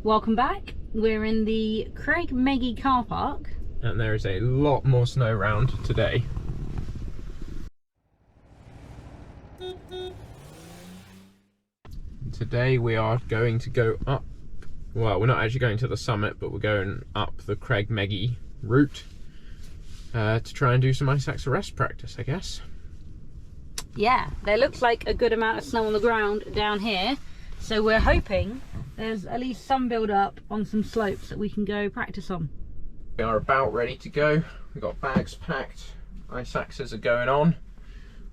Welcome back. We're in the Creag Meagaidh car park. And there is a lot more snow around today. Today we are going to go up, well, we're not actually going to the summit, but we're going up the Creag Meagaidh route to try and do some ice axe arrest practice, I guess. Yeah, there looks like a good amount of snow on the ground down here, so we're hoping there's at least some build up on some slopes that we can go practice on. We are about ready to go. We've got bags packed, ice axes are going on.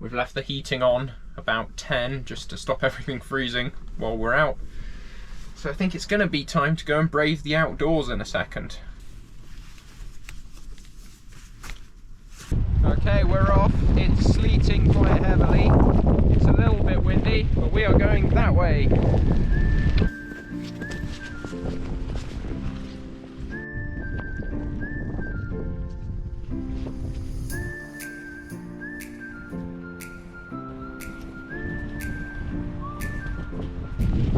We've left the heating on about 10 just to stop everything freezing while we're out. So I think it's going to be time to go and brave the outdoors in a second. Okay, we're off. It's sleeting quite heavily. It's a little bit windy, but we are going that way.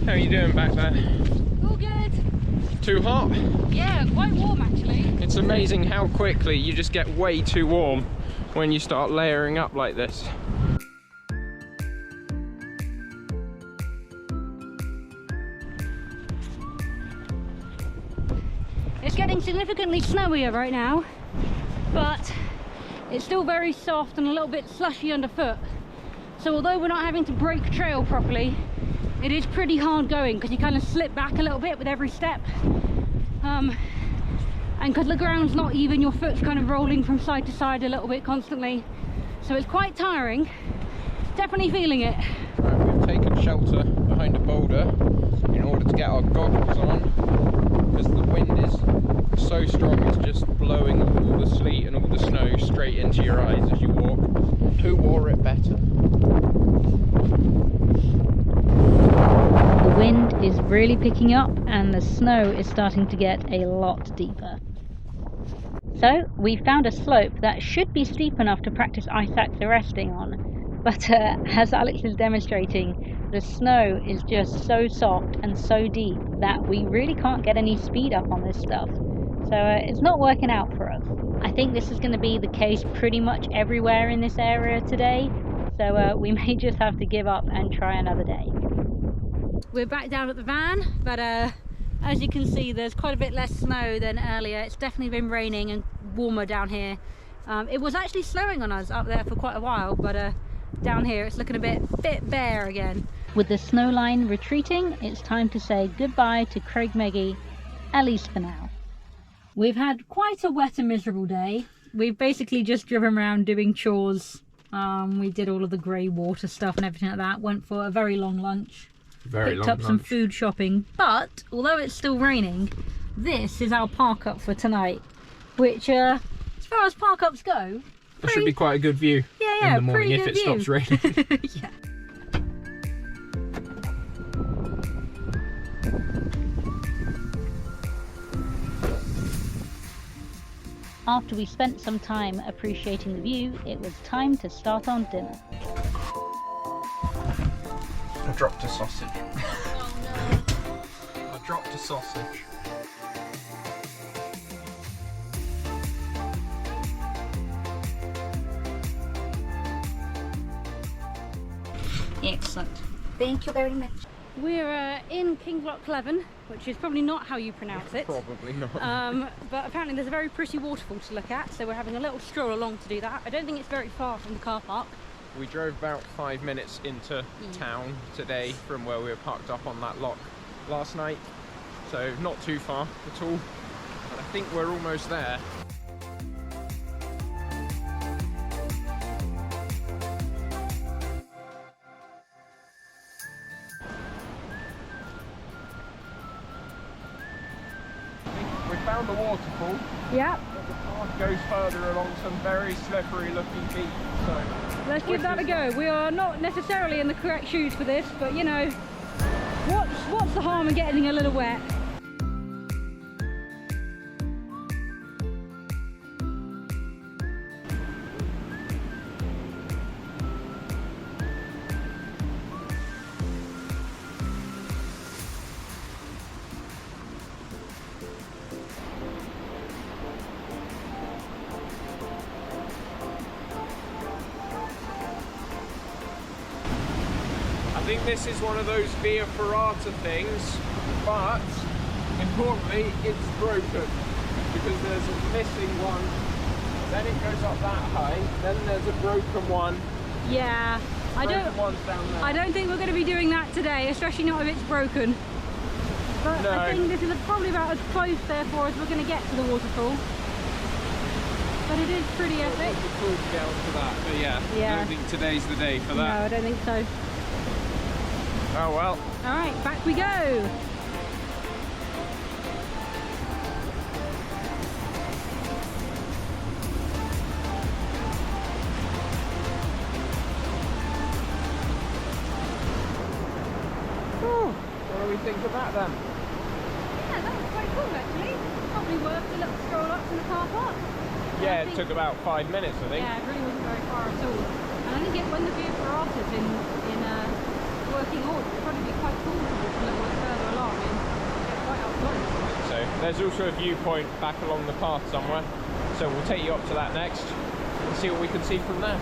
How are you doing back there? All good. Too hot? Yeah, quite warm actually. It's amazing how quickly you just get way too warm when you start layering up like this. It's getting significantly snowier right now, but it's still very soft and a little bit slushy underfoot. So although we're not having to break trail properly, it is pretty hard going because you kind of slip back a little bit with every step. And because the ground's not even, your foot's kind of rolling from side to side a little bit constantly. So it's quite tiring. Definitely feeling it. Right, we've taken shelter behind a boulder in order to get our goggles on, because the wind is so strong it's just blowing all the sleet and all the snow straight into your eyes as you walk. Who wore it better? The wind is really picking up and the snow is starting to get a lot deeper. So we found a slope that should be steep enough to practice ice axe arresting on, but as Alex is demonstrating, the snow is just so soft and so deep that we really can't get any speed up on this stuff. So it's not working out for us. I think this is going to be the case pretty much everywhere in this area today, so we may just have to give up and try another day. We're back down at the van, but as you can see there's quite a bit less snow than earlier. It's definitely been raining and warmer down here. It was actually snowing on us up there for quite a while, but down here it's looking a bit bare again. With the snow line retreating, it's time to say goodbye to Creag Meagaidh, at least for now. We've had quite a wet and miserable day. We've basically just driven around doing chores. We did all of the grey water stuff and everything like that. Went for a very long lunch. Picked up some food shopping, but although it's still raining, this is our park up for tonight, which as far as park ups go, That should be quite a good view in the morning if it stops raining. Yeah. After we spent some time appreciating the view, it was time to start on dinner. I dropped a sausage. Oh no. I dropped a sausage. Excellent. Thank you very much. We're in Kinlochleven, which is probably not how you pronounce it. Probably not. But apparently there's a very pretty waterfall to look at, so we're having a little stroll along to do that. I don't think it's very far from the car park. We drove about 5 minutes into town today from where we were parked up on that lock last night, so not too far at all, but I think we're almost there. We found the waterfall. Yeah. But the path goes further along some very slippery looking beach, so let's give that a go. We are not necessarily in the correct shoes for this, but you know, what's the harm in getting a little wet? think this is one of those via ferrata things, but importantly, it's broken because there's a missing one. Then it goes up that high. Then there's a broken one. Yeah, I don't think we're going to be doing that today, especially not if it's broken. But no. I think this is probably about as close, therefore, as we're going to get to the waterfall. But it is pretty epic. It'd be cool to get onto that, but yeah, I don't think today's the day for that. No, I don't think so. Oh well. Alright, back we go! What do we think of that then? Yeah, that was quite cool actually. Probably worth a little stroll up to the car park. Yeah, it took about 5 minutes, I think. Yeah, it really wasn't very far at all. And I think when the view ferrata's in working order, it'd probably be quite cool to walk a little bit further along and get quite up close. So there's also a viewpoint back along the path somewhere. So we'll take you up to that next and see what we can see from there.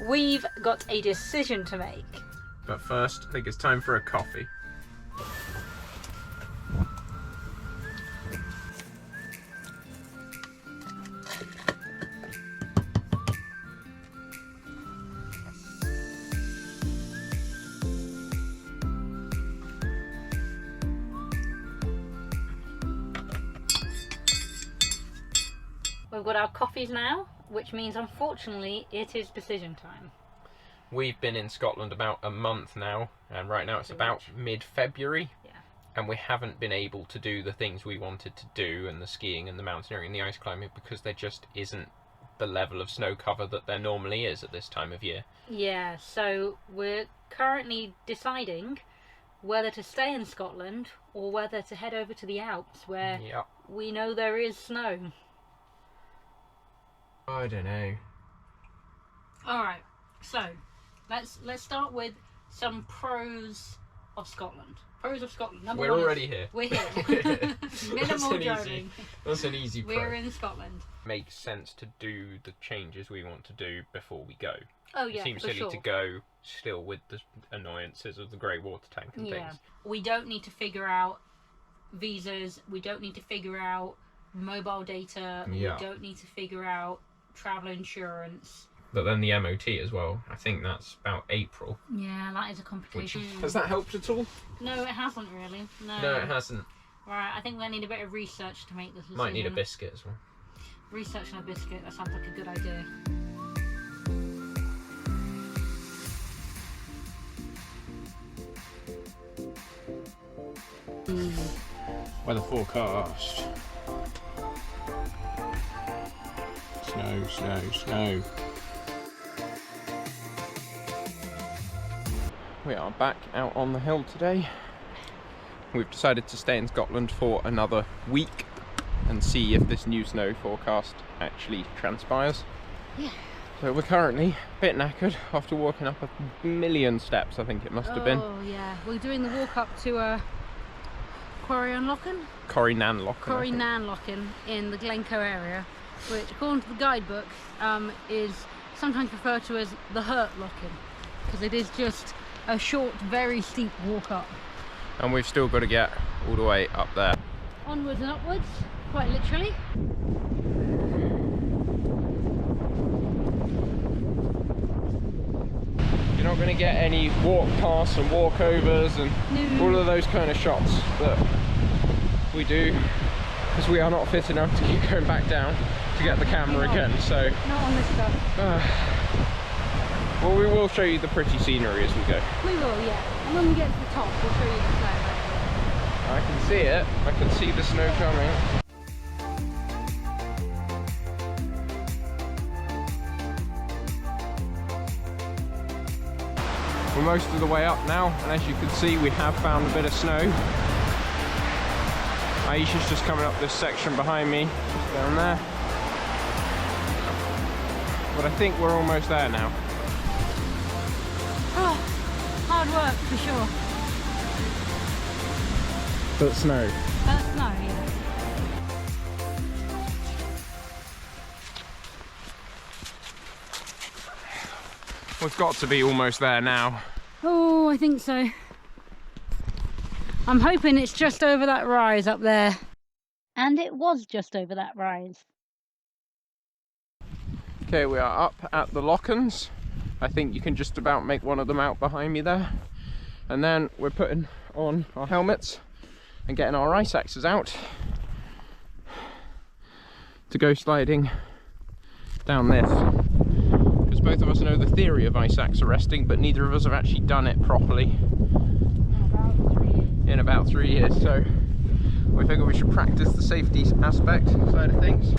We've got a decision to make. But first, I think it's time for a coffee. We've got our coffees now, which means unfortunately it is decision time. We've been in Scotland about a month now, and right now it's about mid-February. Yeah. And we haven't been able to do the things we wanted to do, and the skiing and the mountaineering and the ice climbing, because there just isn't the level of snow cover that there normally is at this time of year. Yeah, so we're currently deciding whether to stay in Scotland or whether to head over to the Alps, where we know there is snow. I don't know. Alright, so let's start with some pros of Scotland. Pros of Scotland. Number one, we're already here. We're here. Minimal driving. That's an easy pro. We're in Scotland. Makes sense to do the changes we want to do before we go. Oh yeah, it seems silly to go still with the annoyances of the grey water tank and things. We don't need to figure out visas. We don't need to figure out mobile data. We don't need to figure out travel insurance. But then the MOT as well, I think that's about April. Yeah, that is a complication. Has that helped at all? No, it hasn't really. No, it hasn't. Right, I think we need a bit of research to make this decision. Might need a biscuit as well. Research and a biscuit, that sounds like a good idea. Weather forecast. Snow, snow, snow. We are back out on the hill today. We've decided to stay in Scotland for another week and see if this new snow forecast actually transpires. Yeah. So we're currently a bit knackered after walking up 1,000,000 steps, I think it must have been. Oh yeah, we're doing the walk up to Coire Nan Lochan? Coire Nan Lochan. Coire Nan Lochan in the Glencoe area, which according to the guidebook is sometimes referred to as the Hurt Lochan, because it is just a short, very steep walk up. And we've still got to get all the way up there. Onwards and upwards, quite literally. You're not going to get any walk paths and walkovers and all of those kind of shots that we do, because we are not fit enough to keep going back down to get the camera again. So not on this stuff. Well, we will show you the pretty scenery as we go. We will, yeah. And when we get to the top, we'll show you the snow. I can see it. I can see the snow coming. We're most of the way up now, and as you can see, we have found a bit of snow. Aisha's just coming up this section behind me, just down there. But I think we're almost there now. Oh, hard work for sure. But snow. Snow, yeah. We've got to be almost there now. Oh, I think so. I'm hoping it's just over that rise up there. And it was just over that rise. Okay, we are up at the Lochans. I think you can just about make one of them out behind me there. And then we're putting on our helmets and getting our ice axes out to go sliding down this. Because both of us know the theory of ice axe arresting, but neither of us have actually done it properly in about 3 years. So we figure we should practice the safety aspect side of things.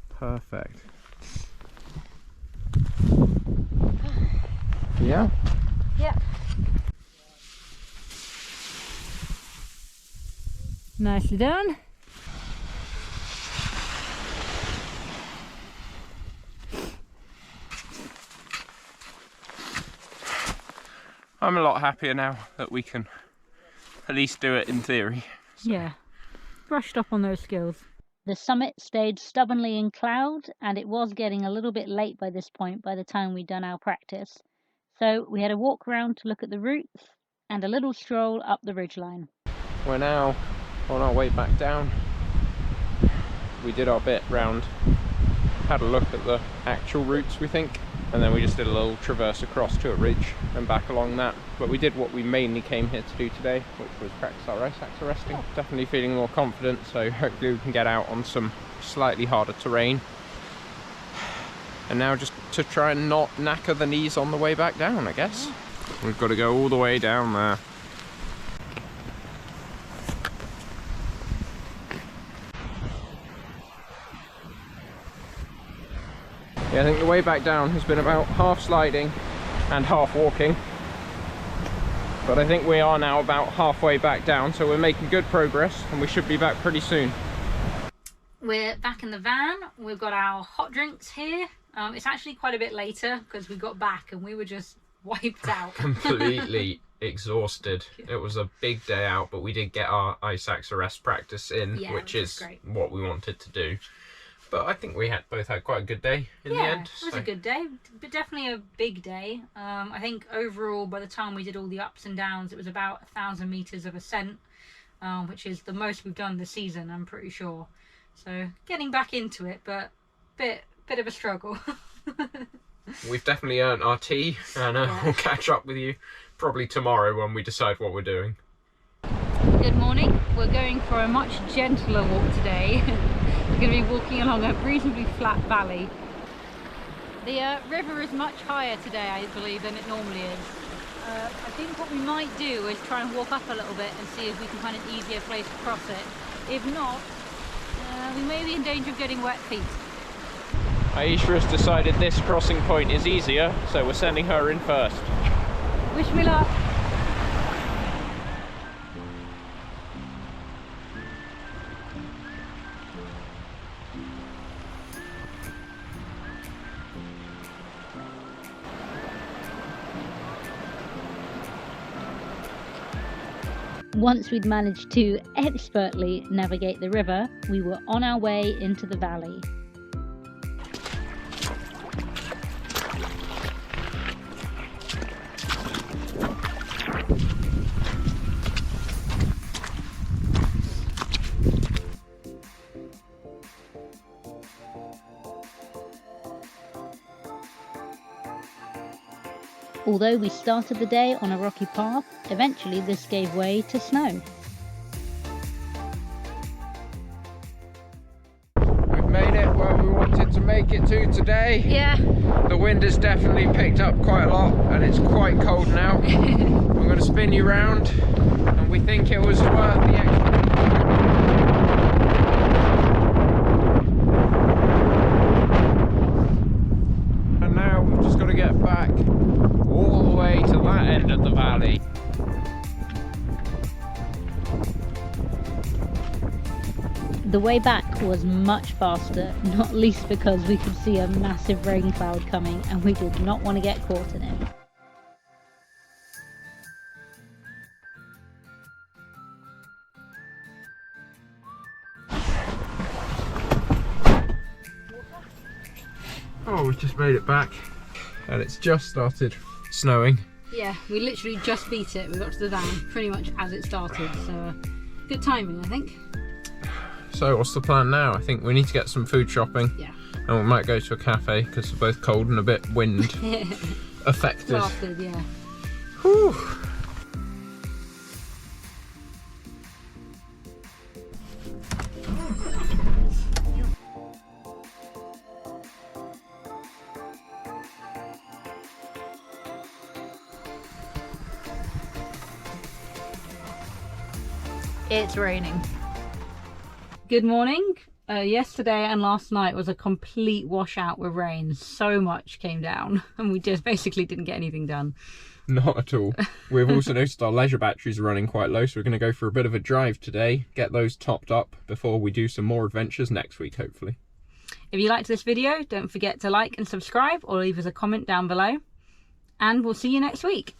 Perfect. Yeah? Yep. Nicely done. I'm a lot happier now that we can at least do it in theory. So. Yeah, brushed up on those skills. The summit stayed stubbornly in cloud, and it was getting a little bit late by this point by the time we'd done our practice. So we had a walk around to look at the routes and a little stroll up the ridgeline. We're now on our way back down. We did our bit round, had a look at the actual routes we think, and then we just did a little traverse across to a ridge and back along that. But we did what we mainly came here to do today, which was practice our ice axe arresting. Definitely feeling more confident, so hopefully we can get out on some slightly harder terrain. And now just to try and not knacker the knees on the way back down, I guess. We've got to go all the way down there. Yeah, I think the way back down has been about half sliding and half walking. But I think we are now about halfway back down, so we're making good progress and we should be back pretty soon. We're back in the van. We've got our hot drinks here. It's actually quite a bit later because we got back and we were just wiped out. Completely exhausted. It was a big day out, but we did get our ice axe arrest practice in, Yeah, which is great. what we wanted to do. But I think we both had quite a good day in the end. It was a good day, but definitely a big day. I think overall, by the time we did all the ups and downs, it was about 1,000 meters of ascent, which is the most we've done this season, I'm pretty sure. So getting back into it, but bit of a struggle. We've definitely earned our tea, and we'll catch up with you probably tomorrow when we decide what we're doing. Good morning. We're going for a much gentler walk today. We're going to be walking along a reasonably flat valley. The river is much higher today, I believe, than it normally is. I think what we might do is try and walk up a little bit and see if we can find an easier place to cross it. If not, we may be in danger of getting wet feet. Aisha has decided this crossing point is easier, so we're sending her in first. Wish me luck. Once we'd managed to expertly navigate the river, we were on our way into the valley. Although we started the day on a rocky path, eventually this gave way to snow. We've made it where we wanted to make it to today. Yeah. The wind has definitely picked up quite a lot and it's quite cold now. I'm going to spin you round and we think it was worth the extra. And now we've just got to get back all the way to that end of the valley. The way back was much faster, not least because we could see a massive rain cloud coming and we did not want to get caught in it. Oh, we've just made it back and it's just started snowing. Yeah, we literally just beat it. We got to the dam pretty much as it started, so good timing, I think. So what's the plan now? I think we need to get some food shopping. Yeah. And we might go to a cafe because we're both cold and a bit wind affected. Blasted, yeah. Whew. It's raining. Good morning. Yesterday and last night was a complete washout with rain. So much came down and we just basically didn't get anything done. Not at all. We've also noticed our leisure batteries are running quite low, so we're going to go for a bit of a drive today, get those topped up before we do some more adventures next week, hopefully. If you liked this video, don't forget to like and subscribe or leave us a comment down below. And we'll see you next week.